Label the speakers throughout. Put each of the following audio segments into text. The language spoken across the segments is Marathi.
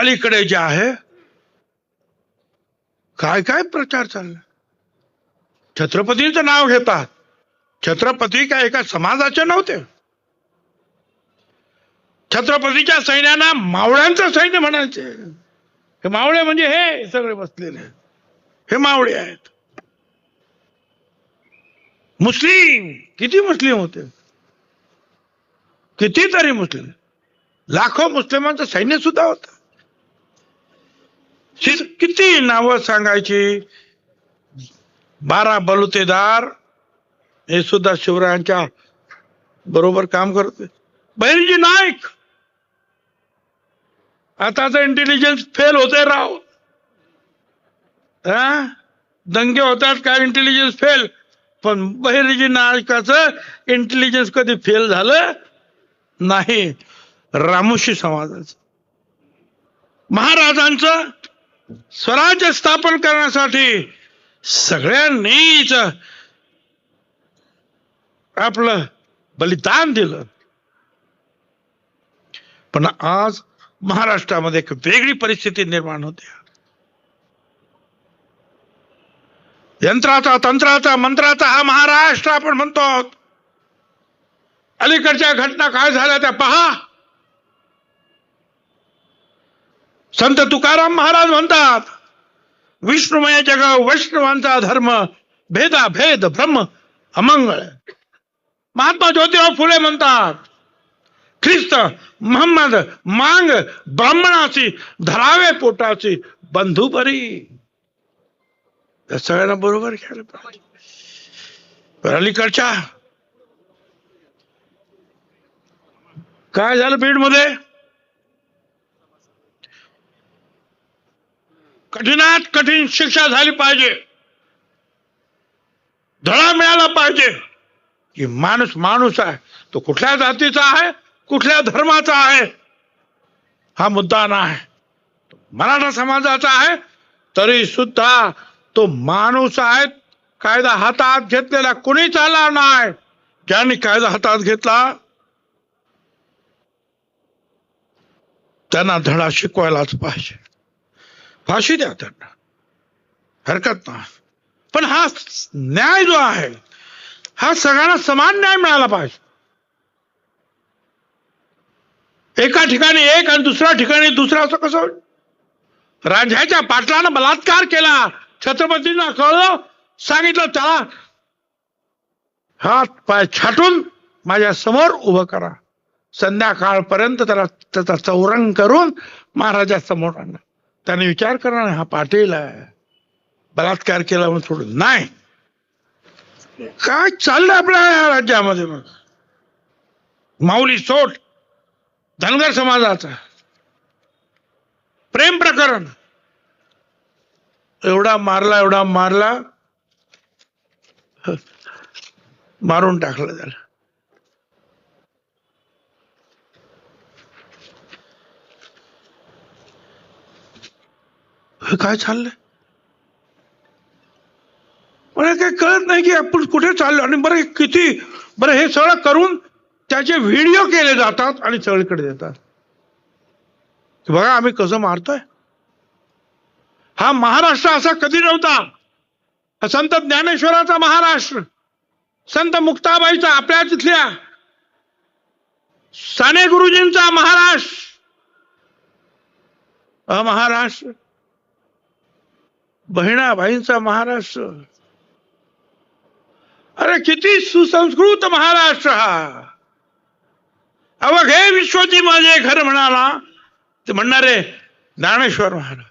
Speaker 1: अलीकडे जे आहे काय काय प्रचार चालला. छत्रपतींचं नाव घेतात. छत्रपती काय एका समाजाचे नव्हते. छत्रपतीच्या सैन्याला मावळ्यांचं सैन्य म्हणायचे. हे मावळे म्हणजे हे सगळे बसलेले हे मावळे आहेत. मुस्लिम किती मुस्लिम होते, कितीतरी मुस्लिम, लाखो मुस्लिमांचं सैन्य सुद्धा होत. किती नावं सांगायची. 12 बलुतेदार हे सुद्धा शिवरायांच्या बरोबर काम करते. बहिर्जी नाईक आताच इंटेलिजन्स फेल होते राव. दंगे होतात काय इंटेलिजन्स फेल, पण बहिर्जी नाईकाचं इंटेलिजन्स कधी फेल झालं नाही. रामोशी समाजाचं महाराजांचं स्वराज्य स्थापन करण्यासाठी सगळ्यांनीच आपलं बलिदान दिलं. पण आज महाराष्ट्रामध्ये एक वेगळी परिस्थिती निर्माण होते. यंत्राचा तंत्राचा मंत्राचा हा महाराष्ट्र आपण म्हणतो. अलीकडच्या घटना काय झाल्या त्या पहा. संत तुकाराम महाराज म्हणतात, विष्णुमय जग वैष्णवांचा धर्म, भेदा भेद ब्रह्म अमंगळ. महात्मा ज्योतिराव फुले म्हणतात, ख्रिस्त मोहम्मद मांग ब्राह्मणाची धरावे पोटाची बंधू बरी. सगळ्यांना बरोबर घ्यायला पाहिजे. अलीकडच्या काय झालं बीड मध्ये, कठीणात कठीण शिक्षा झाली पाहिजे. धडा मिळाला पाहिजे की माणूस माणूस आहे. तो कुठल्या जातीचा आहे, कुठल्या धर्माचा आहे हा मुद्दा नाही. मराठा समाजाचा आहे तरी सुद्धा तो माणूस आहे. कायदा हातात घेतलेला कुणी चालणार नाही. ज्यांनी कायदा हातात घेतला त्यांना धडा शिकवायलाच पाहिजे. फाशी द्या त्यांना, हरकत नाही. पण हा न्याय जो आहे हा सगळ्यांना समान न्याय मिळाला पाहिजे. एका ठिकाणी एक आणि दुसऱ्या ठिकाणी दुसरा असं कसं होईल. राजाच्या पाटलानं बलात्कार केला, छत्रपतींना कळलं, सांगितलं त्याला हात पाय छाटून माझ्या समोर उभं करा. संध्याकाळपर्यंत त्याला त्याचा चौरंग करून महाराजा समोर आणला. त्याने विचार करा हा पाटील आहे, बलात्कार केला म्हणून सोडून नाही. काय चाललंय आपल्या या राज्यामध्ये. मग माऊली सोट धनगर समाजाचा प्रेम प्रकरण एवढा मारला मारून टाकलं त्याला. हे काय चाललंय मला काही कळत नाही की आपण कुठे चाललो. आणि बरं किती बरं हे सगळं करून त्याचे व्हिडिओ केले जातात आणि सगळीकडे देतात. बघा आम्ही कसं मारतोय. हा महाराष्ट्र असा कधी नव्हता. हा संत ज्ञानेश्वराचा महाराष्ट्र, संत मुक्ताबाईचा आपल्या तिथल्या साने गुरुजींचा महाराष्ट्र, महाराष्ट्र बहिणाबाईंचा महाराष्ट्र. अरे किती सुसंस्कृत महाराष्ट्र हा. अवघे विश्वची माझे घर म्हणाला ते म्हणणारे ज्ञानेश्वर महाराज.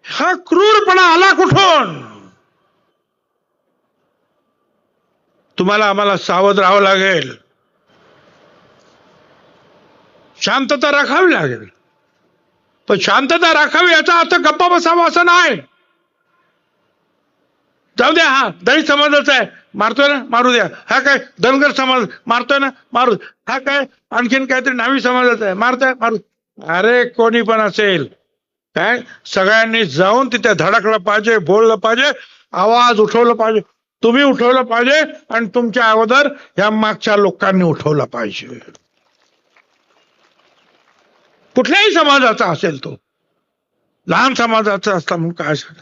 Speaker 1: हा क्रूरपणा आला कुठून. तुम्हाला आम्हाला सावध राहावं लागेल, शांतता राखावी लागेल. पण शांतता राखावी याचा अर्थ गप्पा बसावा असं नाही. जाऊ द्या, हा दलित समाजाचा आहे मारतोय ना मारू द्या. हा काय धनगर समाज मारतोय ना मारू. हा काय आणखीन काहीतरी नावी समाजाचा आहे मारतोय मारू. अरे कोणी पण असेल काय सगळ्यांनी जाऊन तिथे धडकलं पाहिजे, बोललं पाहिजे, आवाज उठवलं पाहिजे. तुम्ही उठवलं पाहिजे आणि तुमच्या अगोदर या मागच्या लोकांनी उठवलं पाहिजे. कुठल्याही समाजाचा असेल तो, लहान समाजाचा असता म्हणून काय सांगा.